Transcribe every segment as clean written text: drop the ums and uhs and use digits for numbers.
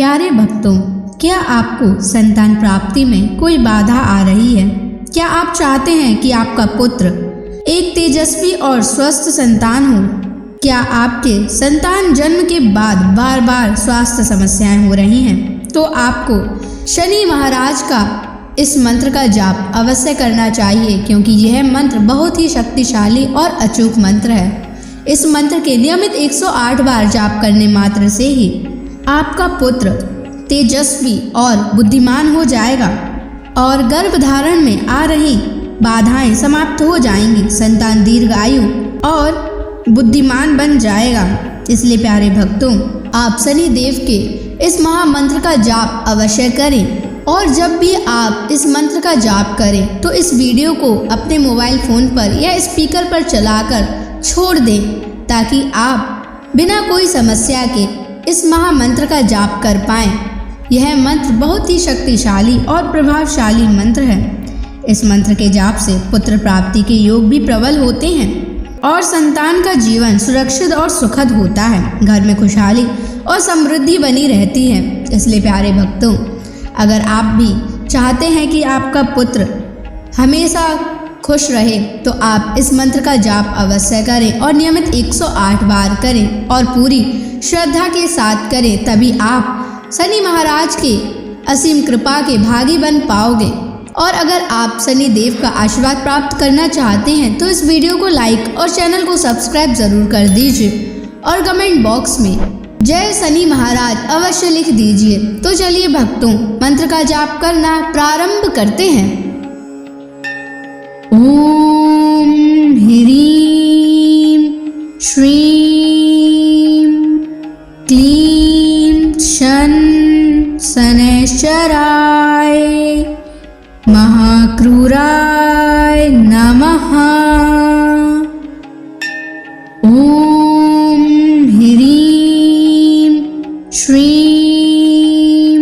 प्यारे भक्तों, क्या आपको संतान प्राप्ति में कोई बाधा आ रही है? क्या आप चाहते हैं कि आपका पुत्र एक तेजस्वी और स्वस्थ संतान हो? क्या आपके संतान जन्म के बाद बार बार स्वास्थ्य समस्याएं हो रही हैं? तो आपको शनि महाराज का इस मंत्र का जाप अवश्य करना चाहिए, क्योंकि यह मंत्र बहुत ही शक्तिशाली और अचूक मंत्र है। इस मंत्र के नियमित 108 बार जाप करने मात्र से ही आपका पुत्र तेजस्वी और बुद्धिमान हो जाएगा और गर्भधारण में आ रही बाधाएं समाप्त हो जाएंगी। संतान दीर्घायु और बुद्धिमान बन जाएगा। इसलिए प्यारे भक्तों, आप शनि देव के इस महामंत्र का जाप अवश्य करें। और जब भी आप इस मंत्र का जाप करें तो इस वीडियो को अपने मोबाइल फोन पर या स्पीकर पर चलाकर छोड़ दें, ताकि आप बिना कोई समस्या के इस महामंत्र का जाप कर पाएं। यह मंत्र बहुत ही शक्तिशाली और प्रभावशाली मंत्र है। इस मंत्र के जाप से पुत्र प्राप्ति के योग भी प्रबल होते हैं और संतान का जीवन सुरक्षित और सुखद होता है। घर में खुशहाली और समृद्धि बनी रहती है। इसलिए प्यारे भक्तों, अगर आप भी चाहते हैं कि आपका पुत्र हमेशा खुश रहे, तो आप इस मंत्र का जाप अवश्य करें और नियमित 108 बार करें और पूरी श्रद्धा के साथ करें। तभी आप शनि महाराज के असीम कृपा के भागी बन पाओगे। और अगर आप शनि देव का आशीर्वाद प्राप्त करना चाहते हैं तो इस वीडियो को लाइक और चैनल को सब्सक्राइब जरूर कर दीजिए और कमेंट बॉक्स में जय शनि महाराज अवश्य लिख दीजिए। तो चलिए भक्तों, मंत्र का जाप करना प्रारंभ करते हैं। ओम ह्रीं श्रीं क्लीं शन शनैश्चराय महाक्रूराय नमः। ओम ह्रीं श्रीं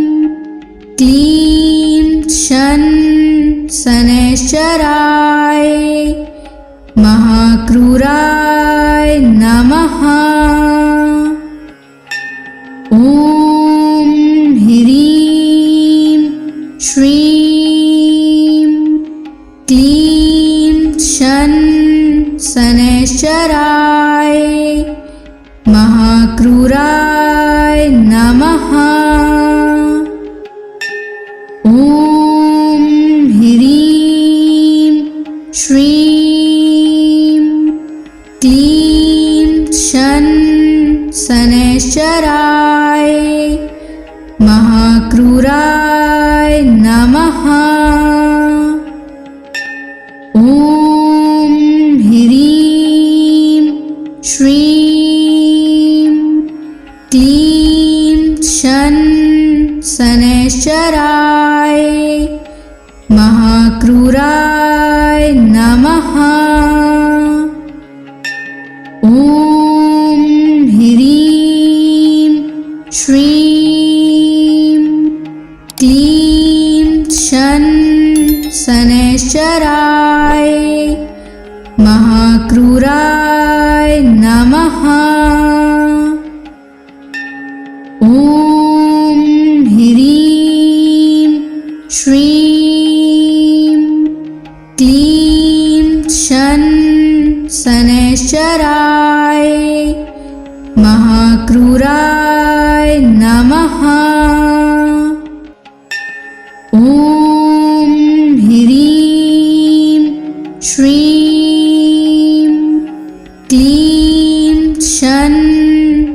क्लीं शन शनैश्चराय महाक्रूराय नमः। ओम ह्रीं श्रीं क्लीं शन शनैश्चराय महाक्रूराय नमः। ओम ह्रीं श्रीं क्लीं शन शनैश्चराय महाक्रूराय नमः। ओम ह्रीं श्रीं क्लीं शन शनैश्चराय महाक्रूराय नमः। ओम ह्रीं श्रीं क्लीं शन शनैश्चराय महाक्रूराय नमः। ओम ह्रीं श्रीं क्लीं शन शनैश्चराय महाक्रूराय नमः। ओम ह्रीं श्रीं क्लीं शन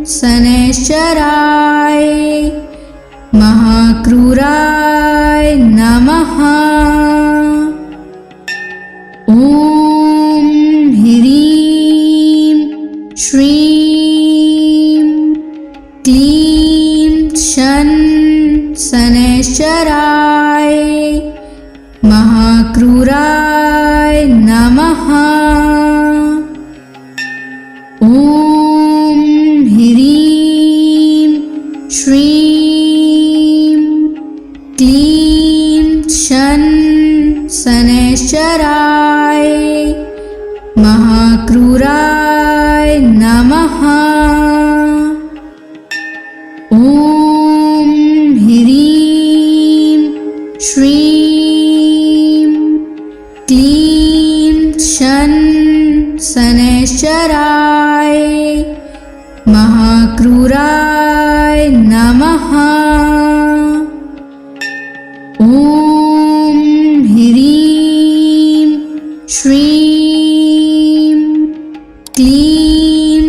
शनैश्चराय महाक्रूराय नमः। ओम ह्रीं श्रीं क्लीं शन शनैश्चराय महाक्रूराय नमः। ओम ह्रीं श्रीं क्लीं शन शनैश्चराय महाक्रूराय नमः। ओम शनैश्चराय महाक्रूराय नमः। ॐ ह्रीं श्रीं क्लीं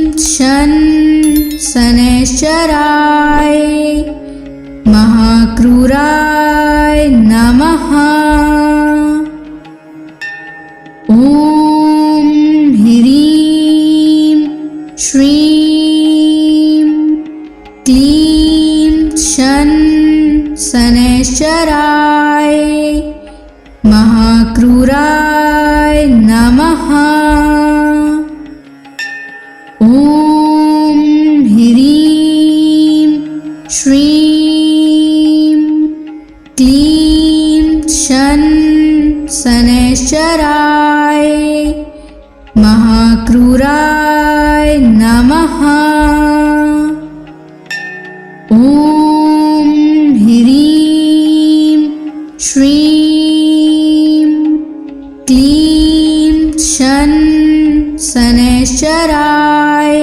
शनैश्चराय महाक्रूराय नमः। ॐ ह्रीं श्रीं क्लीं शनैश्चराय महाक्रूराय नमः। ॐ ह्रीं श्रीं क्लीं शनैश्चराय महाक्रूराय नमः। ॐ ह्रीं श्रीं क्लीं शनैश्चराय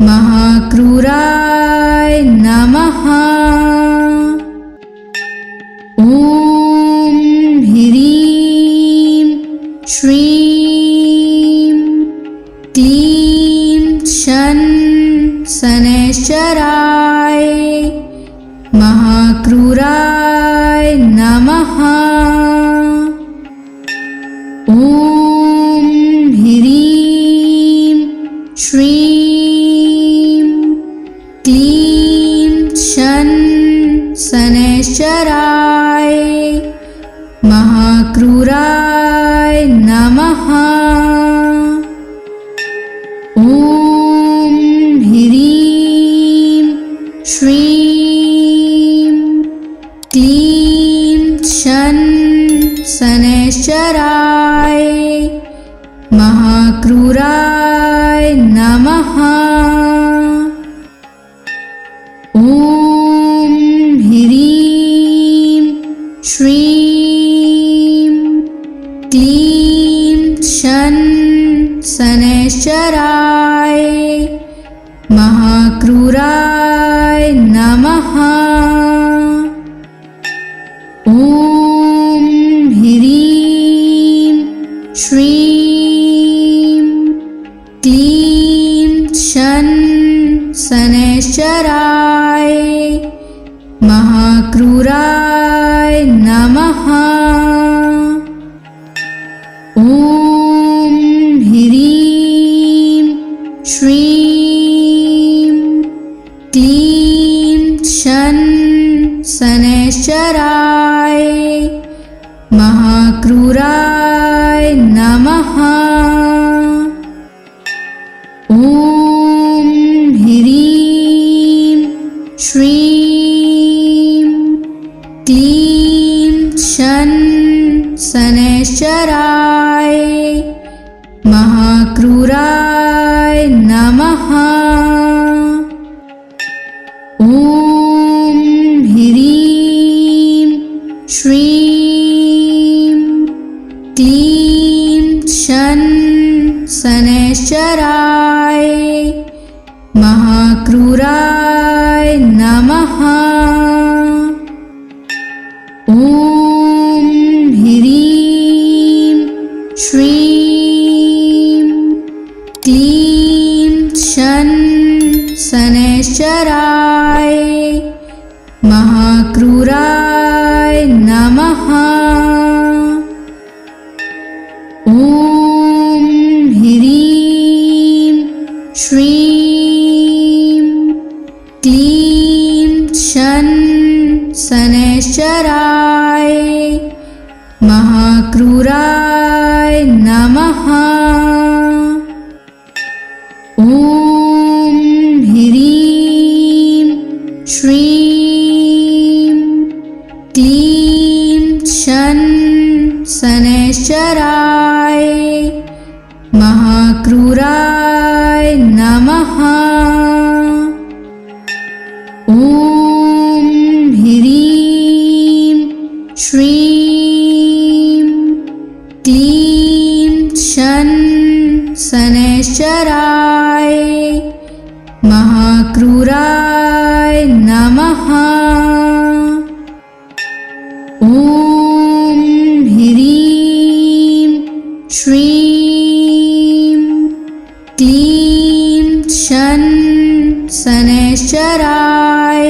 महाक्रूराय नमः। ॐ ह्रीं श्रीं क्लीं शनैश्चराय महाक्रूराय नमः। ॐ ह्रीं श्रीं क्लीं शनैश्चराय महाक्रूराय नमः। ॐ ह्रीं श्रीं क्लीं शनैश्चराय महाक्रूराय नमः। ॐ ह्रीं श्रीं क्लीं शनैश्चराय महाक्रूराय नमः। ॐ ह्रीं श्रीं क्लीं शनैश्चराय महाक्रूराय नमः। ॐ ह्रीं श्रीं क्लीं शनैश्चराय महाक्रूराय नमः। ॐ ह्रीं श्रीं क्लीं शनैश्चराय महाक्रूराय नमः। ॐ ह्रीं श्रीं क्लीं शनैश्चराय महाक्रूराय नमः। ॐ ह्रीं श्रीं क्लीं शनैश्चराय महाक्रूराय नमः। ॐ ह्रीं श्रीं क्लीं शनैश्चराय महाक्रूराय नमः। ॐ ह्रीं श्रीं क्लीं शनैश्चराय महाक्रूराय नमः। ॐ ह्रीं श्रीं क्लीं शनैश्चराय महाक्रूराय नमः। ॐ ह्रीं श्रीं क्लीं शन शनैश्चराय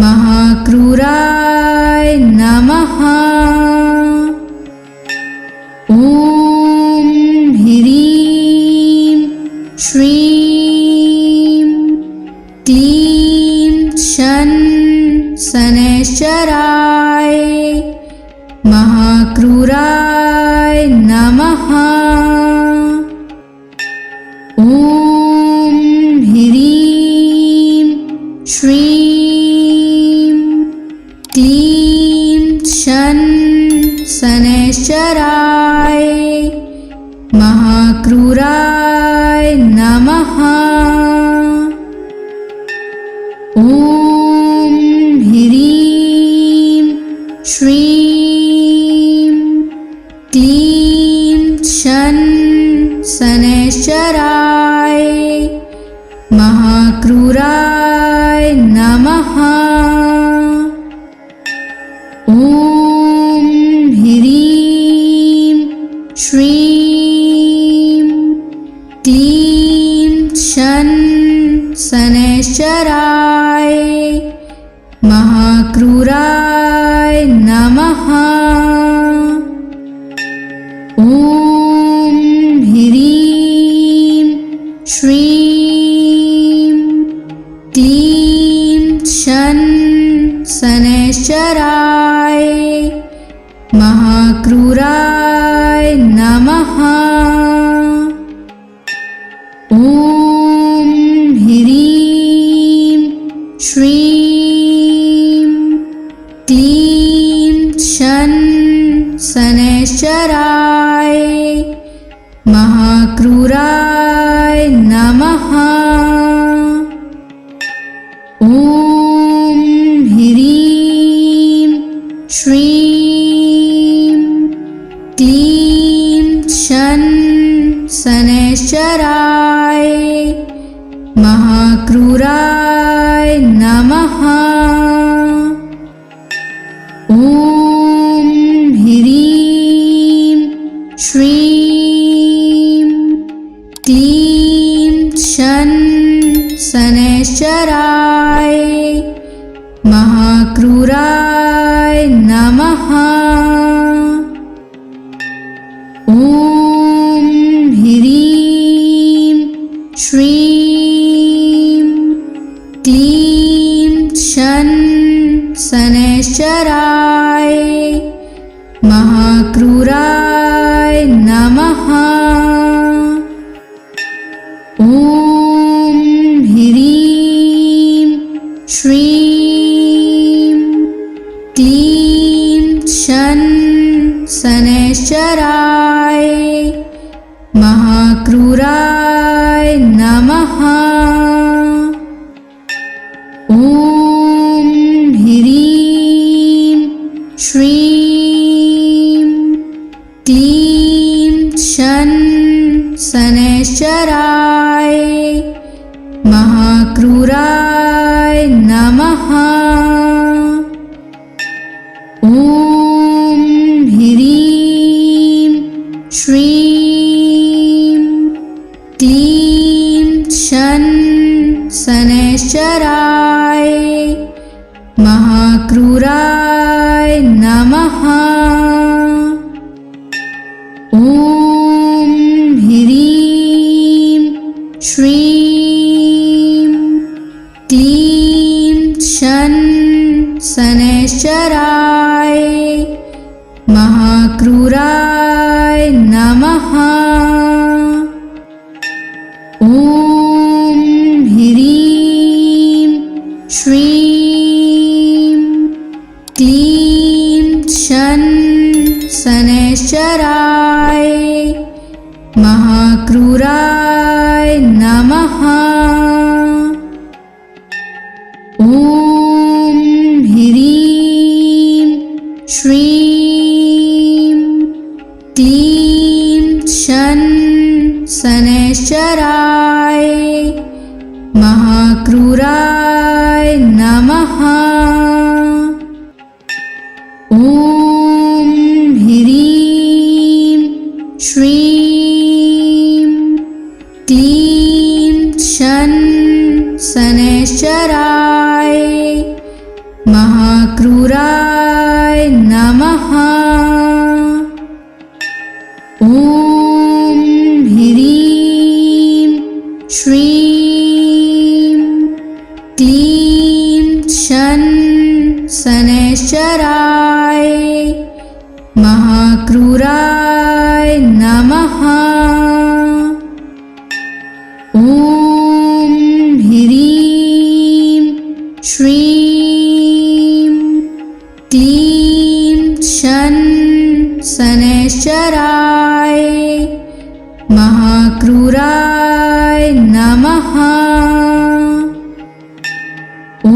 महाक्रूराय नमः। ॐ ह्रीं श्रीं क्लीं शन शनैश्चराय महाक्रूराय नमः। ॐ ह्रीं श्रीं क्लीं शन शनैश्चराय महाक्रूराय नमः। ॐ ह्रीं श्रीं क्लीं शन शनैश्चराय महाक्रूराय नमः। ॐ ह्रीं श्रीं क्लीं शन शनैश्चराय महाक्रूराय नमः। ॐ ह्रीं श्रीं क्लीं शन शनैश्चराय महाक्रूराय नमः। ॐ ह्रीं श्रीं क्लीं शन शनैश्चराय महाक्रूराय नमः। ॐ ह्रीं श्रीं क्लीं शन शनैश्चराय महाक्रूराय नमः। ॐ ह्रीं श्रीं क्लीं शन शनैश्चराय महाक्रूराय नमः। ॐ ह्रीं श्रीं क्लीं शन शनैश्चराय महाक्रूराय नमः। ॐ ह्रीं श्रीं क्लीं शन शनैश्चराय महाक्रूराय नमः। ॐ ह्रीं श्रीं क्लीं शन शनैश्चराय महाक्रूराय नमः। ॐ ह्रीं श्रीं क्लीं शन शनैश्चराय महाक्रूराय नमः। ॐ ह्रीं श्रीं क्लीं शन शनैश्चराय महाक्रूराय नमः। ॐ ह्रीं श्रीं क्लीं शन शनैश्चराय महाक्रूराय नमः। ॐ ह्रीं श्रीं क्लीं शन क्लीं शन शनैश्चराय महाक्रूराय नमः। ॐ ह्रीं श्रीं क्लीं शन शनैश्चराय महाक्रूराय नमः। ॐ ह्रीं श्रीं क्लीं शन शनैश्चराय महाक्रूराय नमः। ॐ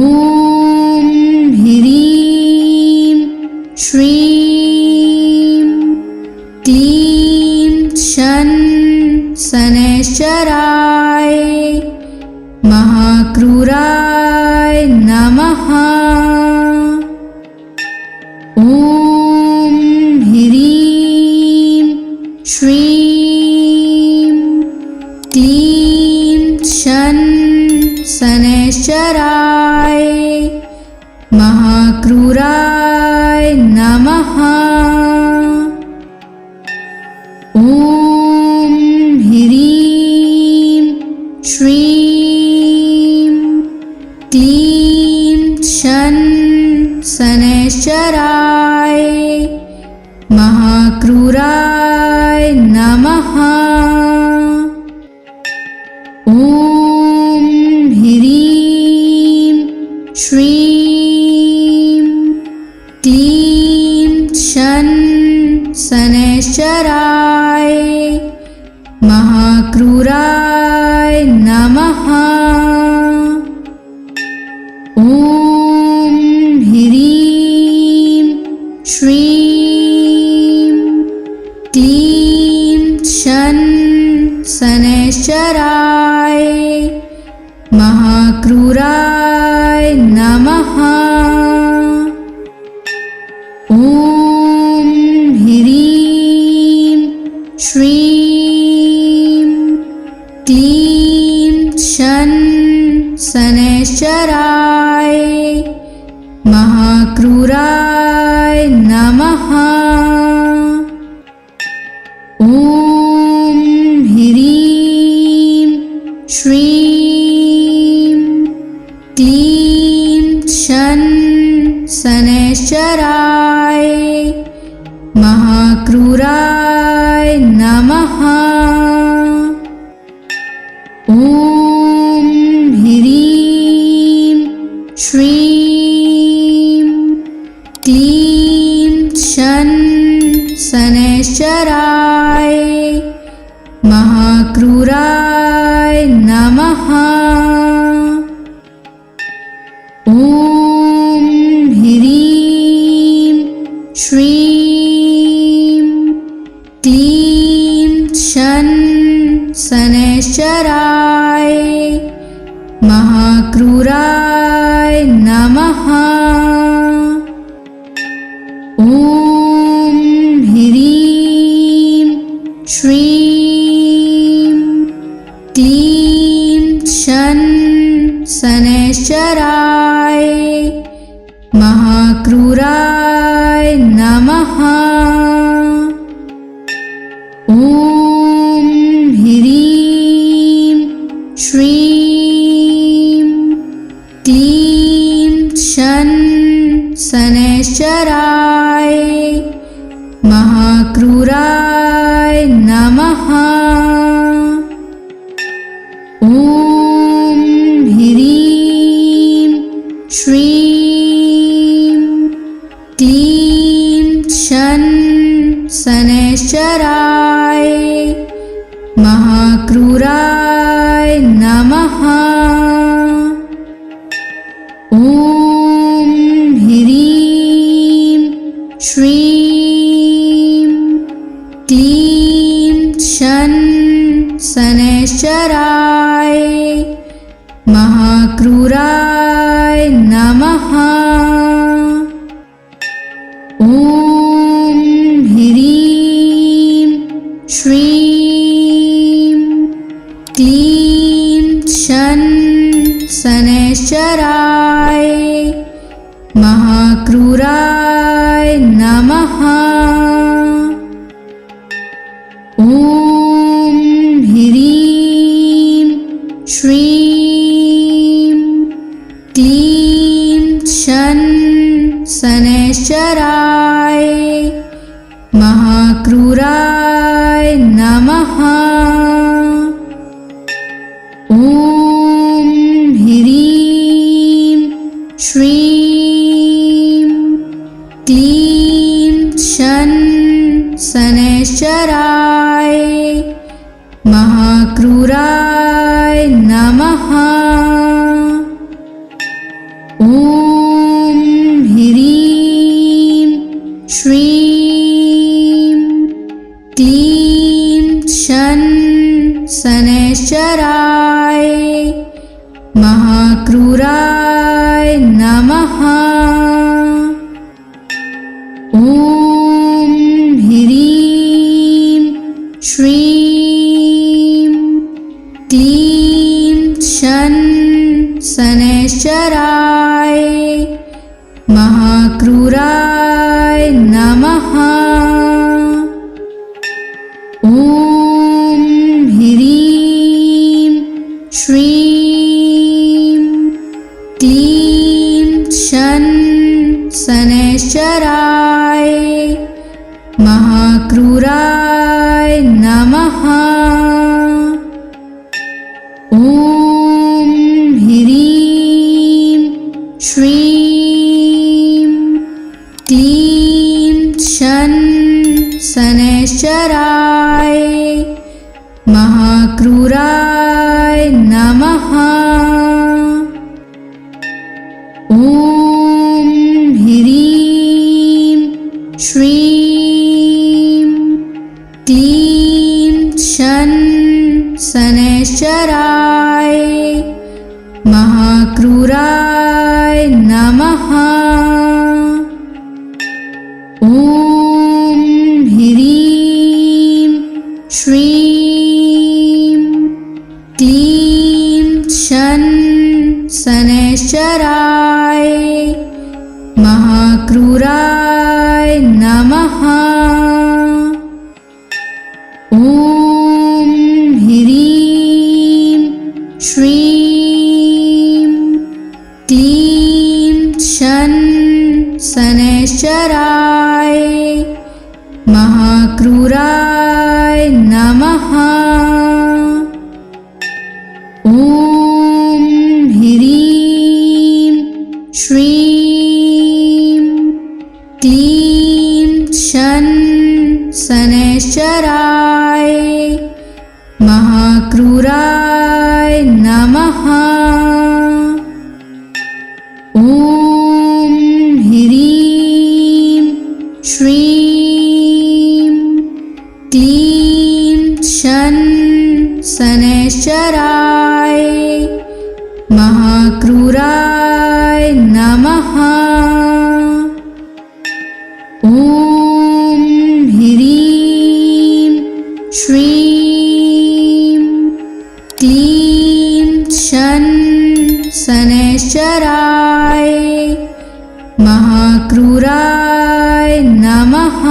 ह्रीं श्रीं क्लीं शन शनैश्चराय महाक्रूराय नमः। ॐ ह्रीं श्रीं क्लीं शन शनैश्चराय महाक्रूराय नमः। ॐ ह्रीं श्रीं क्लीं शन शनैश्चराय महाक्रूराय नमः। ॐ ह्रीं श्रीं क्लीं शन शनैश्चराय महाक्रूराय नमः। ॐ ह्रीं श्रीं क्लीं शन शनैश्चराय महाक्रूराय नमः। ॐ ह्रीं श्रीं क्लीं शन शनैश्चराय महाक्रूराय नमः। ॐ ह्रीं श्रीं क्लीं शन शनैश्चराय महाक्रूराय नमः। ॐ ह्रीं श्रीं क्लीं शन शनैश्चराय महाक्रूराय नमः। ॐ ह्रीं श्रीं क्लीं शन शनैश्चराय महाक्रूराय नमः। ॐ ह्रीं श्रीं क्लीं शन शनैश्चराय महाक्रूराय नमः। ॐ ह्रीं श्रीं क्लीं शन शनैश्चराय महाक्रूराय नमः। ॐ ह्रीं श्रीं क्लीं शन शनैश्चराय महाक्रूराय नमः। ॐ ह्रीं श्रीं क्लीं शन शनैश्चराय महाक्रूराय नमः। ॐ ह्रीं श्रीं क्लीं शन शनैश्चराय महाक्रूराय नमः। ॐ ह्रीं श्रीं क्लीं शन शनैश्चराय महाक्रूराय नमः। ॐ ह्रीं श्रीं क्लीं शन शनैश्चराय महाक्रूराय नमः। ॐ ह्रीं श्रीं क्लीं शन शनैश्चराय महाक्रूराय नमः। ॐ ह्रीं श्रीं क्लीं शन शनैश्चराय महाक्रूराय नमः। ॐ ह्रीं श्रीं क्लीं शन शनैश्चराय महाक्रूराय नमः। ॐ ह्रीं श्रीं क्लीं शन शनैश्चराय महाक्रूराय नमः। ॐ ह्रीं श्रीं क्लीं शन शनैश्चराय महाक्रूराय नमः। ॐ ह्रीं श्रीं क्लीं शन शनैश्चराय महाक्रूराय नमः। ॐ ह्रीं श्रीं क्लीं शन शनैश्चराय महाक्रूराय नमः। ॐ ह्रीं श्रीं क्लीं शन शनैश्चराय महाक्रूराय नमः। ॐ ह्रीं श्रीं क्लीं शन शनैश्चराय महाक्रूराय नमः। ॐ ह्रीं श्रीं क्लीं शन शनैश्चराय महाक्रूराय नमः।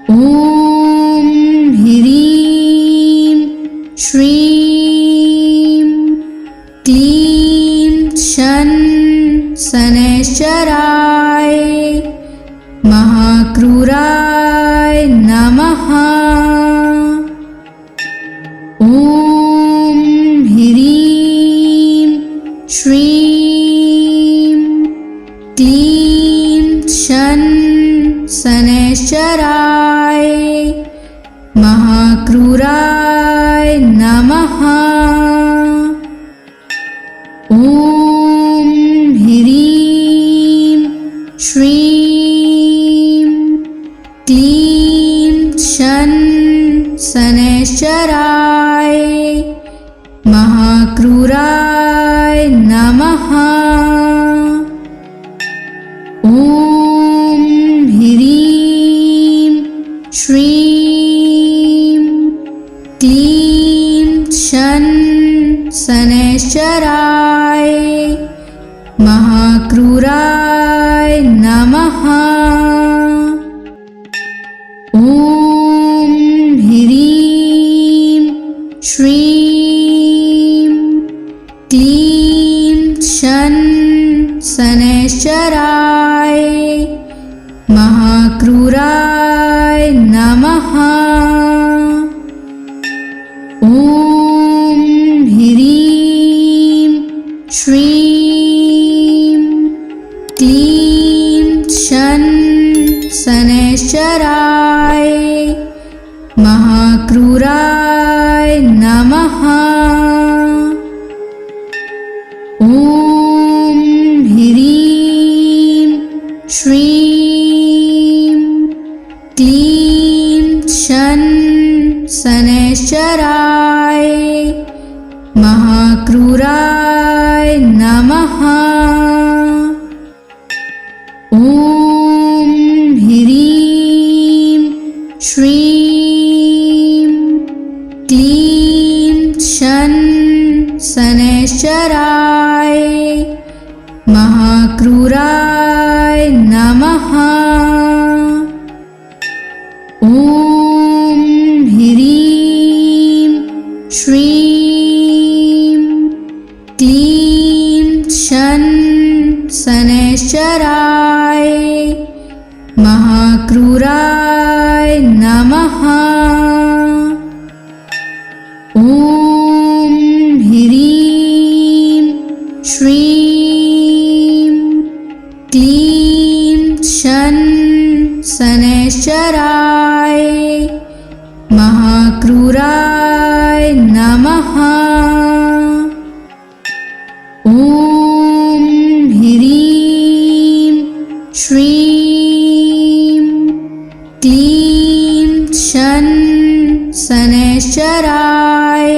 ॐ ह्रीं श्रीं क्लीं शन शनैश्चराय महाक्रूराय नमः। ॐ ह्रीं श्रीं क्लीं शन शनैश्चराय महाक्रूराय नमः। ॐ ह्रीं श्रीं क्लीं शन शनैश्चराय महाक्रूराय नमः। ॐ ह्रीं श्रीं क्लीं शन शनैश्चराय महाक्रूराय नमः। ॐ ह्रीं श्रीं क्लीं शन शनैश्चराय महाक्रूराय नमः। ॐ ह्रीं श्रीं क्लीं शन शनैश्चराय महाक्रूराय नमः। ॐ ह्रीं श्रीं क्लीं शन शनैश्चराय महाक्रूराय नमः। ॐ ह्रीं श्रीं क्लीं शन शनैश्चराय महाक्रूराय नमः। ॐ ह्रीं श्रीं क्लीं शन शनैश्चराय महाक्रूराय नमः। ॐ ह्रीं श्रीं क्लीं शन शनैश्चराय महाक्रूराय नमः। ॐ ह्रीं श्रीं क्लीं शन शनैश्चराय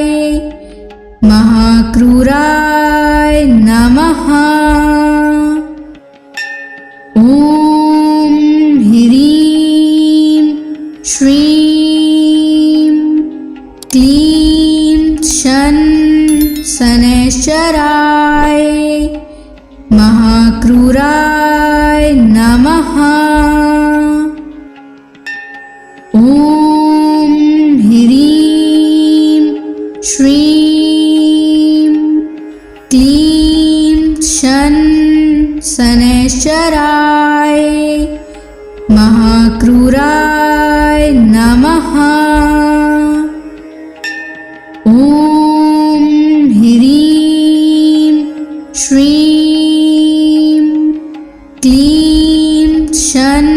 महाक्रूराय नमः। ॐ ह्रीं श्रीं क्लीं शन शनैश्चराय महाक्रूराय नमः। ॐ ह्रीं श्रीं क्लीं शन शनैश्चराय महाक्रूराय नमः। ॐ ह्रीं श्रीं क्लीं शन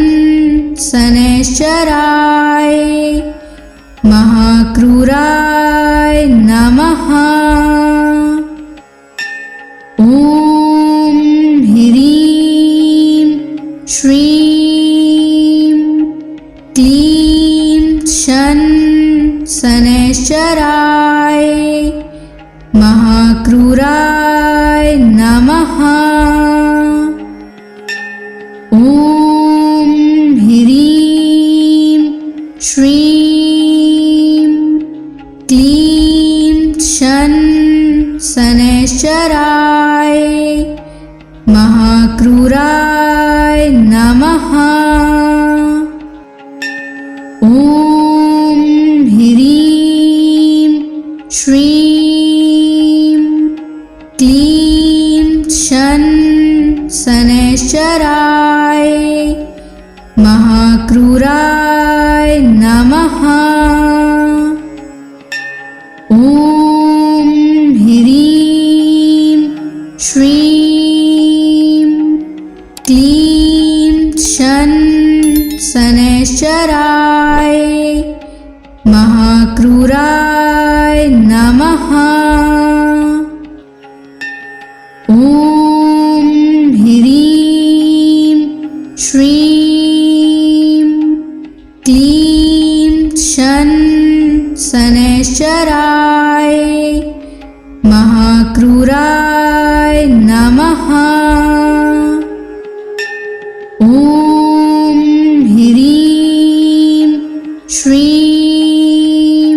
शनैश्चराय महाक्रूराय नमः। ॐ ह्रीं श्रीं क्लीं शन शनैश्चराय महाक्रूराय नमः। ॐ ह्रीं श्रीं क्लीं शन शनैश्चराय महाक्रूराय नमः। ॐ ह्रीं श्रीं क्लीं शन शनैश्चराय महाक्रूराय नमः। ॐ ह्रीं श्रीं क्लीं शन शनैश्चराय महाक्रूराय नमः। ॐ ह्रीं श्रीं क्लीं शन शनैश्चराय महाक्रूराय नमः। ॐ ह्रीं श्रीं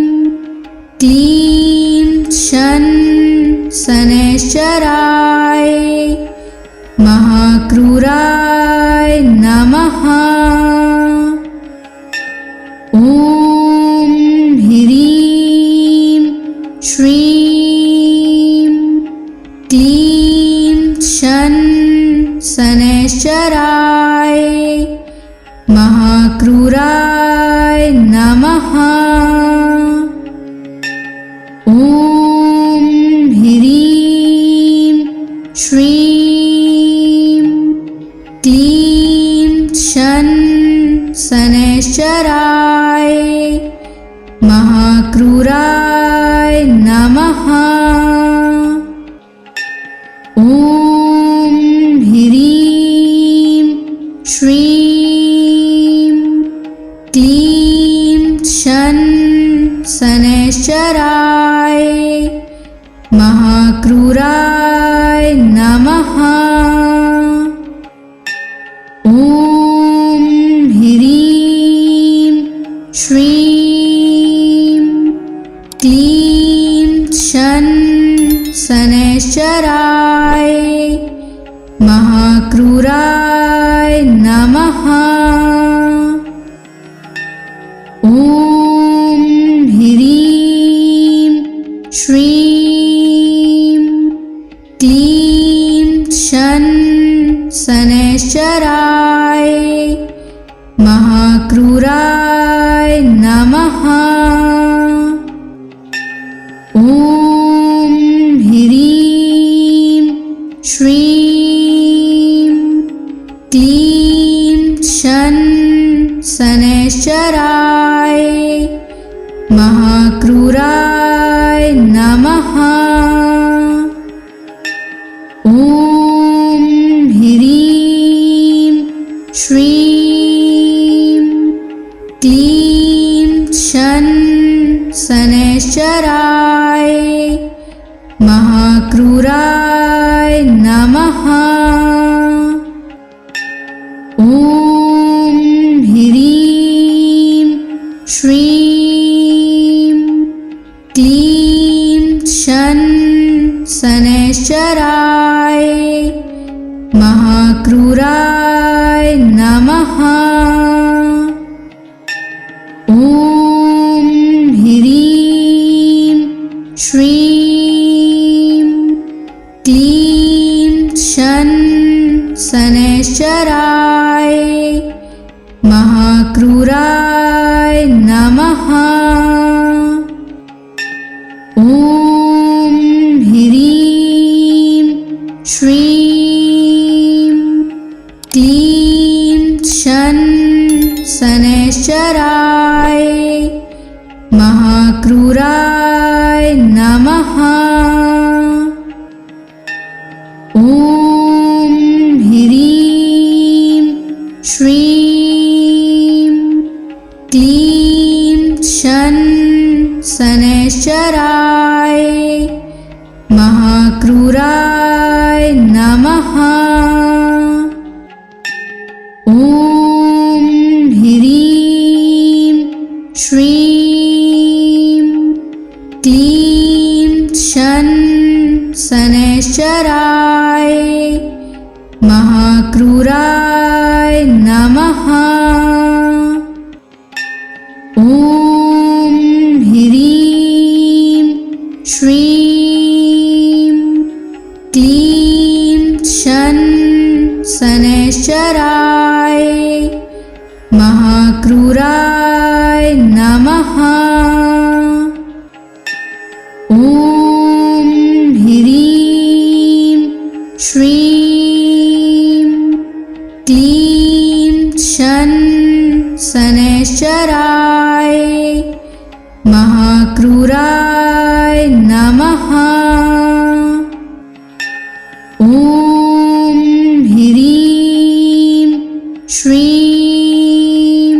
शन शनैश्चराय महाक्रूराय नमः। ॐ ह्रीं श्रीं क्लीं शन शनैश्चराय महाक्रूराय नमः। ॐ ह्रीं श्रीं क्लीं शन शनैश्चराय महाक्रूराय नमः। ॐ ह्रीं श्रीं क्लीं शन शनैश्चराय महाक्रूराय नमः। ॐ ह्रीं श्रीं क्लीं शन शनैश्चराय महाक्रूराय नमः। ॐ ह्रीं श्रीं क्लीं शन शनैश्चराय महाक्रूराय नमः। ॐ ह्रीं श्रीं क्लीं शन शनैश्चराय महाक्रूराय नमः। ॐ ह्रीं श्रीं क्लीं शन शनैश्चराय महाक्रूराय नमः। ॐ ह्रीं श्रीं क्लीं शन शनैश्चराय महाक्रूराय नमः। ॐ ह्रीं श्रीं क्लीं शन शनैश्चराय महाक्रूराय नमः। ॐ ह्रीं श्रीं क्लीं शन शनैश्चराय महाक्रूराय नमः। ॐ ह्रीं श्रीं क्लीं शन शनैश्चराय महाक्रूराय नमः। ॐ ह्रीं श्रीं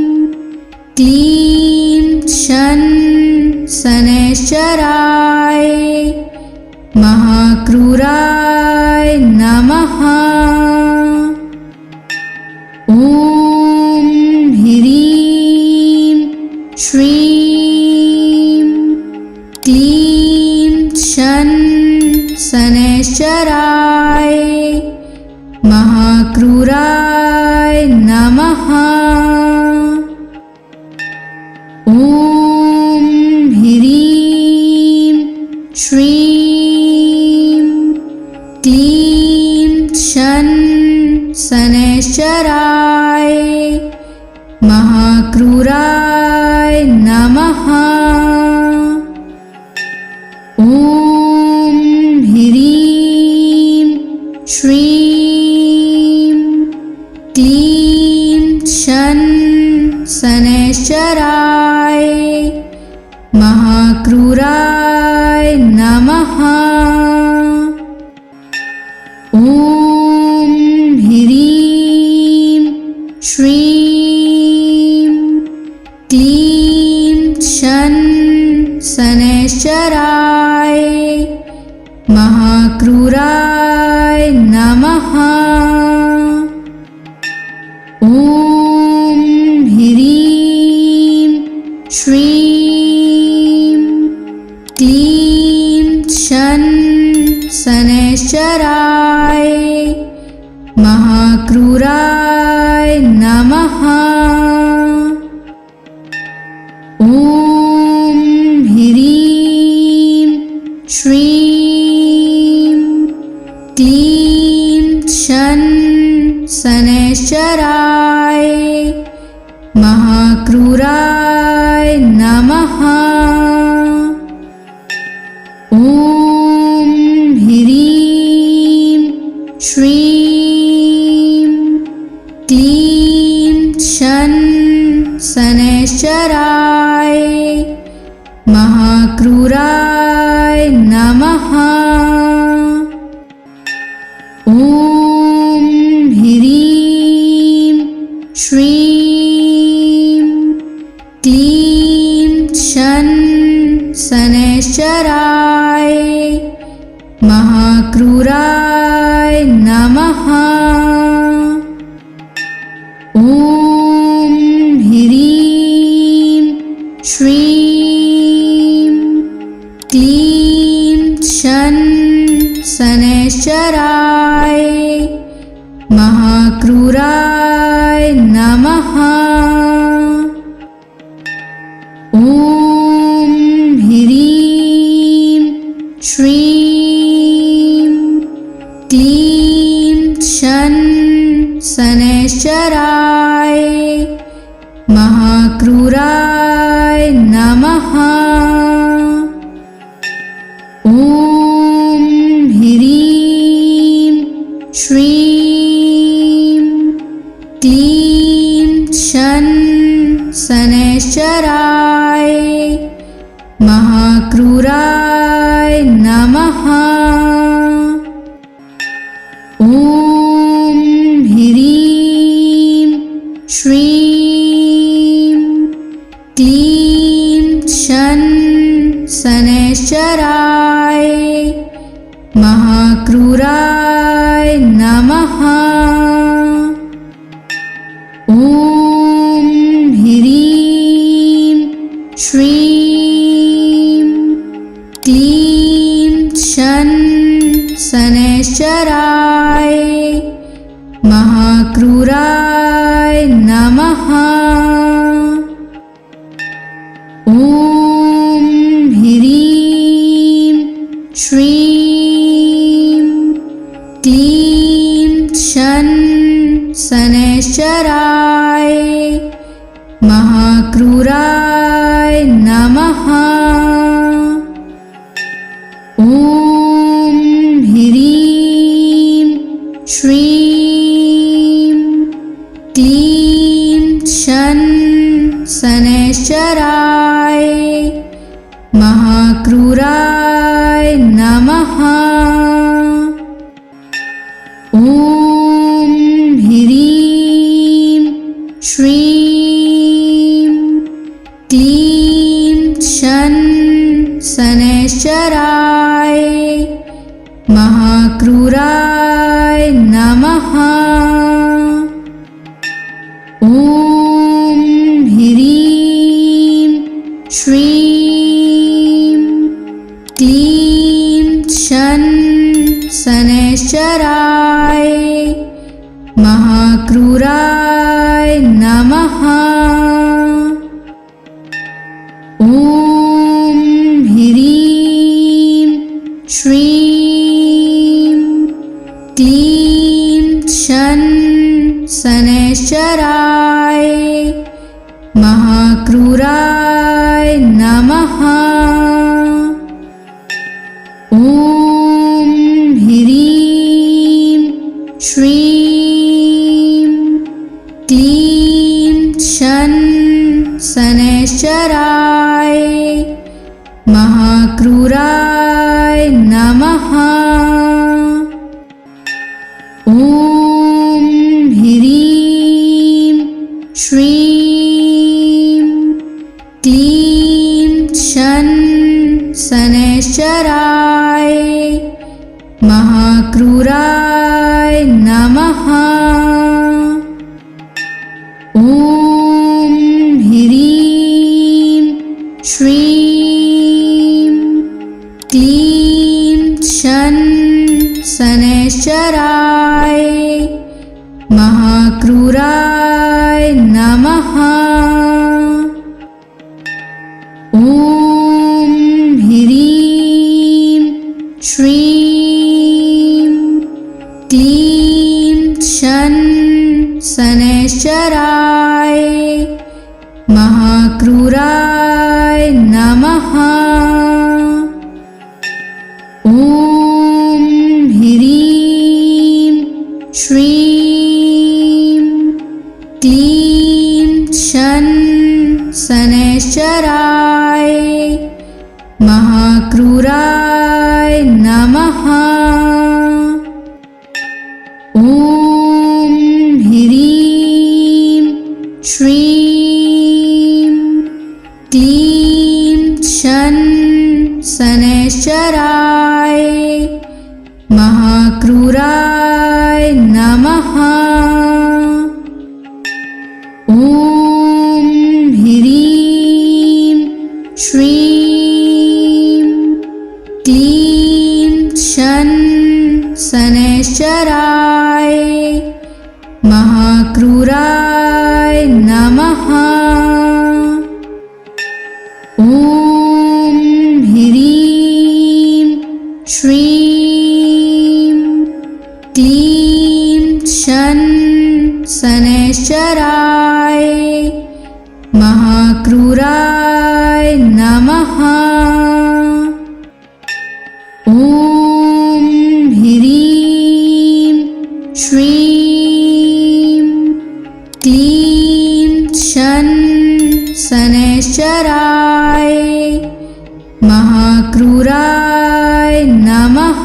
क्लीं शन शनैश्चराय महाक्रूराय नमः। ॐ ह्रीं श्रीं क्लीं शन शनैश्चराय महाक्रूराय नमः। ॐ ह्रीं श्रीं क्लीं शन शनैश्चराय महाक्रूराय नमः। ॐ ह्रीं श्रीं क्लीं शन शनैश्चराय महाक्रूराय नमः। ॐ ह्रीं श्रीं क्लीं शन शनैश्चराय महाक्रूराय नमः। ॐ ह्रीं श्रीं क्लीं शन शनैश्चराय महाक्रूराय नमः। ॐ ह्रीं श्रीं क्लीं शन शनैश्चराय महाक्रूराय नमः। ॐ ह्रीं श्रीं क्लीं शन शनैश्चराय महाक्रूराय नमः। ॐ ह्रीं श्रीं क्लीं शन शनैश्चराय महाक्रूराय नमः। ॐ ह्रीं श्रीं क्लीं शन शनैश्चराय महाक्रूराय नमः। ॐ ह्रीं श्रीं क्लीं शन शनैश्चराय महाक्रूराय नमः। ॐ ह्रीं श्रीं क्लीं शन शनैश्चराय महाक्रूराय नमः। ॐ ह्रीं श्रीं क्लीं शन शनैश्चराय महाक्रूराय नमः। ॐ ह्रीं श्रीं क्लीं शन शनैश्चराय महाक्रूराय नमः। ॐ ह्रीं श्रीं क्लीं शन शनैश्चराय महाक्रूराय नमः। ॐ ह्रीं श्रीं क्लीं शन शनैश्चराय महाक्रूराय नमः। ॐ ह्रीं श्रीं क्लीं शन शनैश्चराय महाक्रूराय नमः। ॐ ह्रीं श्रीं क्लीं शन शनैश्चराय महाक्रूराय नमः। ॐ ह्रीं श्रीं क्लीं शन शनैश्चराय महाक्रूराय नमः। ॐ ह्रीं श्रीं क्लीं शन शनैश्चराय महाक्रूराय नमः। ॐ ह्रीं श्रीं क्लीं शनैश्चराय महाक्रूराय नमः। ॐ ह्रीं श्रीं क्लीं शन शनैश्चराय महाक्रूराय नमः। ॐ ह्रीं श्रीं क्लीं शन शनैश्चराय महाक्रूराय नमः। ॐ ह्रीं श्रीं क्लीं शन शनैश्चराय महाक्रूराय नमः। ॐ ह्रीं श्रीं क्लीं शन शनैश्चराय महाक्रूराय नमः। ॐ ह्रीं श्रीं क्लीं शन शनैश्चराय महाक्रूराय नमः। ॐ ह्रीं श्रीं क्लीं शन शनैश्चराय महाक्रूराय नमः। ॐ ह्रीं श्रीं क्लीं शन शनैश्चराय महाक्रूराय नमः।